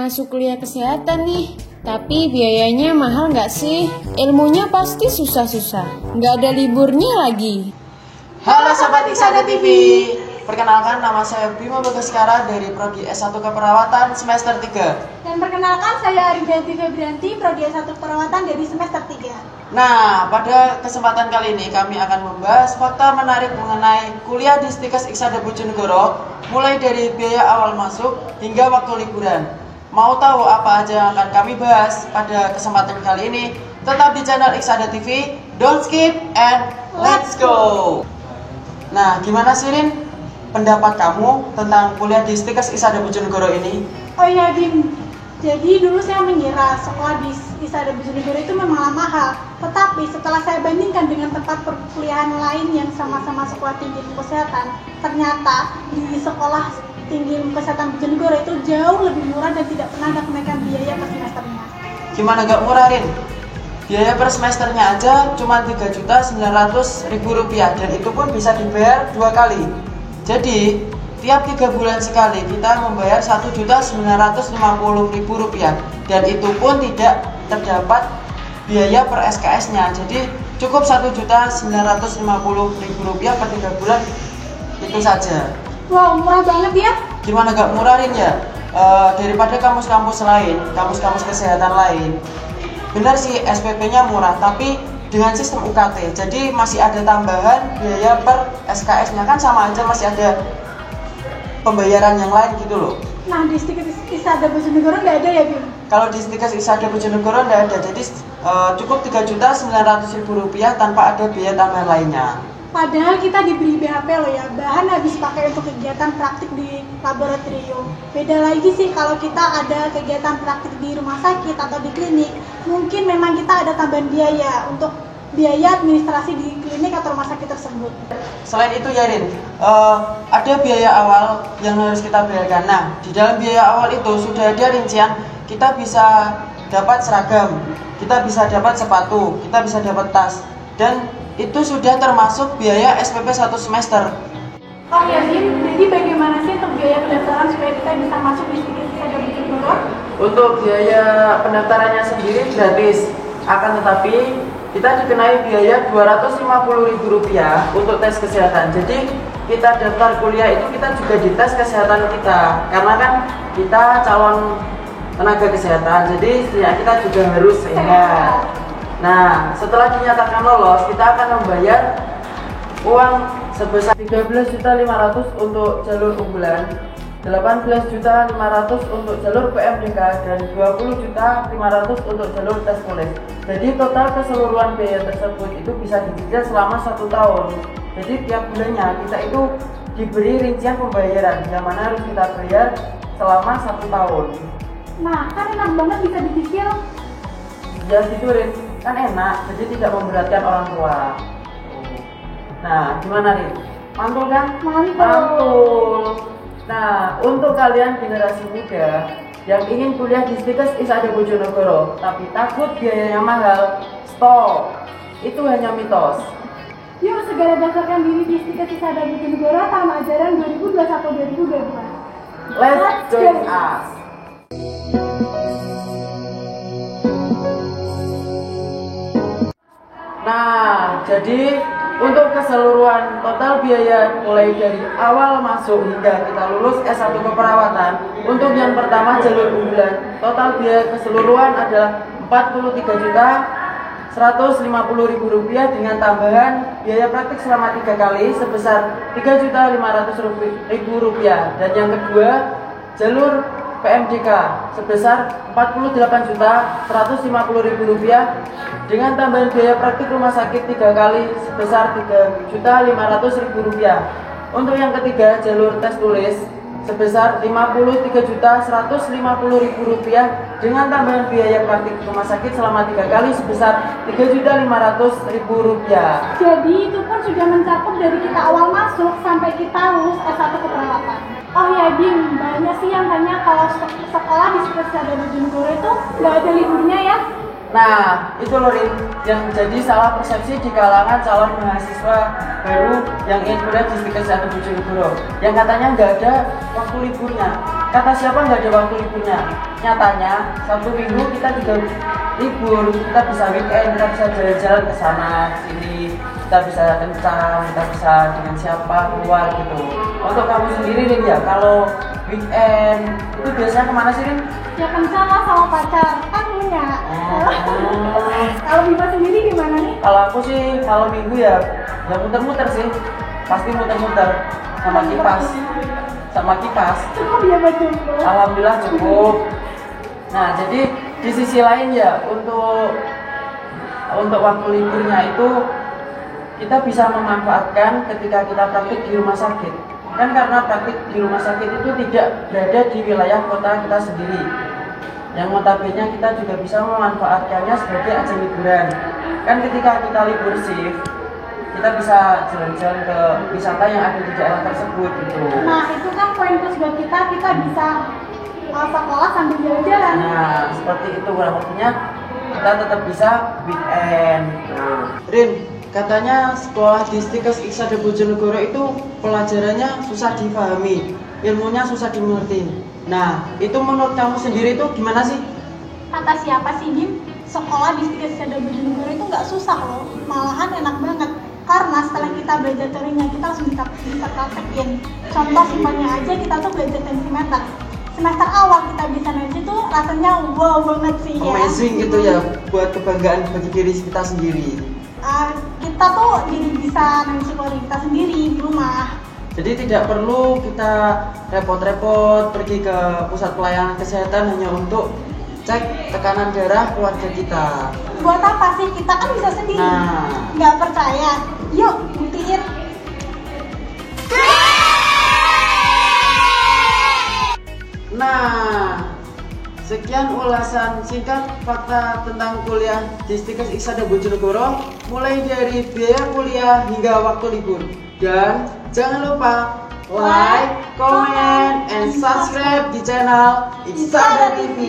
masuk kuliah kesehatan nih. Tapi biayanya mahal nggak sih? Ilmunya pasti susah-susah. Nggak ada liburnya lagi. Halo Sobat Iksada TV. Perkenalkan, nama saya Bima Bagaskara dari Prodi S1 Keperawatan semester 3. Dan perkenalkan, saya Aridianti Febrianti, Prodi S1 Keperawatan dari semester 3. Nah, pada kesempatan kali ini kami akan membahas fakta menarik mengenai kuliah di Stikes Iksada Bojonegoro, mulai dari biaya awal masuk hingga waktu liburan. Mau tahu apa aja yang akan kami bahas pada kesempatan kali ini? Tetap di channel Iksada TV, don't skip and let's go! Nah, gimana sih Rin pendapat kamu tentang kuliah di Stikes Iksada Bojonegoro ini? Oh iya Bim, jadi dulu saya mengira sekolah di Iksada Bojonegoro itu memang mahal. Tetapi setelah saya bandingkan dengan tempat perkuliahan lain yang sama-sama sekolah tinggi ilmu kesehatan, ternyata di sekolah tinggi ilmu kesehatan Bojonegoro itu jauh lebih murah dan tidak pernah ada kenaikan biaya per semesternya. Gimana gak murah Rin? Biaya per semesternya aja cuma Rp3.900.000 dan itu pun bisa dibayar 2 kali. Jadi tiap 3 bulan sekali kita membayar Rp1.950.000 dan itu pun tidak terdapat biaya per SKS-nya. Jadi cukup Rp1.950.000 per 3 bulan itu saja. Wow, murah banget ya. Gimana gak murah Rin ya? Daripada kampus-kampus lain, kampus-kampus kesehatan lain. Benar sih SPP-nya murah, tapi dengan sistem UKT, jadi masih ada tambahan biaya per SKS-nya, kan sama aja masih ada pembayaran yang lain gitu loh. Nah, di Stikes Iksada Bojonegoro nggak ada ya Bim? Kalau di Stikes Iksada Bojonegoro nggak ada, jadi cukup Rp3.900.000 tanpa ada biaya tambahan lainnya. Padahal kita diberi BHP loh ya, bahan habis pakai untuk kegiatan praktik di laboratorium. Beda lagi sih kalau kita ada kegiatan praktik di rumah sakit atau di klinik, mungkin memang kita ada tambahan biaya untuk biaya administrasi di klinik atau rumah sakit tersebut. Selain itu ya Rin, ada biaya awal yang harus kita bayarkan. Nah, di dalam biaya awal itu sudah ada rincian, kita bisa dapat seragam, kita bisa dapat sepatu, kita bisa dapat tas, dan itu sudah termasuk biaya SPP 1 semester. Oh ya Bim, jadi bagaimana sih untuk biaya pendaftaran supaya kita bisa masuk di Stikes Iksada Bojonegoro? Untuk biaya pendaftarannya sendiri gratis, akan tetapi kita dikenai biaya Rp250.000 untuk tes kesehatan. Jadi kita daftar kuliah itu kita juga dites kesehatan kita, karena kan kita calon tenaga kesehatan, jadi kita juga harus sehat. Nah, setelah dinyatakan lolos, kita akan membayar uang sebesar Rp13.500.000 untuk jalur unggulan, Rp18.500.000 untuk jalur PMDK, dan Rp20.500.000 untuk jalur tes tulis. Jadi total keseluruhan biaya tersebut itu bisa dicicil selama 1 tahun. Jadi tiap bulannya kita itu diberi rincian pembayaran yang mana harus kita bayar selama 1 tahun. Nah, kan enak banget bisa dicicil. Ya gitu Rin, kan enak, jadi tidak memberatkan orang tua. Nah, gimana Rin? Mantul kan? Mantul. Nah, untuk kalian generasi muda yang ingin kuliah di Stikes Iksada Bojonegoro tapi takut biayanya mahal, stop. Itu hanya mitos. Yuk segera daftarkan diri di Stikes Iksada Bojonegoro tahun ajaran 2021-2022. Let's join us. Nah, jadi untuk keseluruhan total biaya mulai dari awal masuk hingga kita lulus S1 Keperawatan, untuk yang pertama jalur unggulan, total biaya keseluruhan adalah Rp41.150.000 dengan tambahan biaya praktik selama 3 kali sebesar Rp3.500.000. Dan yang kedua, jalur PMDK sebesar Rp48.150.000 dengan tambahan biaya praktik rumah sakit 3 kali sebesar Rp3.500.000. Untuk yang ketiga, jalur tes tulis sebesar Rp54.150.000 dengan tambahan biaya praktik rumah sakit selama 3 kali sebesar Rp3.500.000. Jadi itu pun sudah mencakup dari kita awal masuk sampai kita lulus S1 Keperawatan. Oh ya Bim, banyak sih yang tanya kalau sekolah di Stikes Iksada Bojonegoro itu nggak ada liburnya ya? Nah, itu loh Rin, yang jadi salah persepsi di kalangan calon mahasiswa baru yang ingin kuliah di Stikes Iksada Bojonegoro, yang katanya nggak ada waktu liburnya. kata siapa nggak ada waktu liburnya? Nyatanya Sabtu Minggu kita juga libur, kita bisa weekend, kita bisa jalan-jalan ke sana sini, kita bisa kencan, kita bisa dengan siapa keluar gitu. Untuk kamu sendiri nih ya, kalau weekend itu biasanya kemana sih Rin? Ya kencan lah sama pacar, kan punya. Kalau Bima sendiri gimana nih? Kalau aku sih kalau minggu ya muter-muter sih, pasti muter-muter sama kipas. Cukup ya buat jomblo. Alhamdulillah cukup. Nah jadi di sisi lain ya untuk waktu liburnya itu kita bisa memanfaatkan ketika kita praktik di rumah sakit. Kan karena praktik di rumah sakit itu tidak berada di wilayah kota kita sendiri. Yang notabene kita juga bisa memanfaatkannya sebagai ajang liburan. Kan ketika kita libur shift, kita bisa jalan-jalan ke wisata yang ada di daerah tersebut gitu. Nah itu kan poin plus buat kita bisa sekolah sambil jalan-jalan. Nah seperti itu kurang lebihnya kita tetap bisa weekend. Rin, katanya sekolah di Stikes Iksada Bojonegoro itu pelajarannya susah dipahami, ilmunya susah dimengerti. Nah itu menurut kamu sendiri itu gimana sih? Kata siapa sih Bim? Sekolah di Stikes Iksada Bojonegoro itu nggak susah loh, malahan enak banget. Karena setelah kita belajar teorinya, kita langsung bisa praktekin. Contoh simpelnya aja, kita tuh belajar tensimeter. Semester awal kita bisa nanti tuh rasanya wow banget sih ya. Amazing gitu ya, buat kebanggaan bagi diri kita sendiri. Kita tuh jadi bisa nanti keluarga kita sendiri di rumah. Jadi tidak perlu kita repot-repot pergi ke pusat pelayanan kesehatan hanya untuk cek tekanan darah keluarga kita. Buat apa sih? Kita kan bisa sendiri. Nah. Nggak percaya? Yuk buktiin. Nah, sekian ulasan singkat fakta tentang kuliah di Stikes Iksada Bojonegoro, mulai dari biaya kuliah hingga waktu libur. Dan jangan lupa like, comment, and subscribe di channel Iksada TV.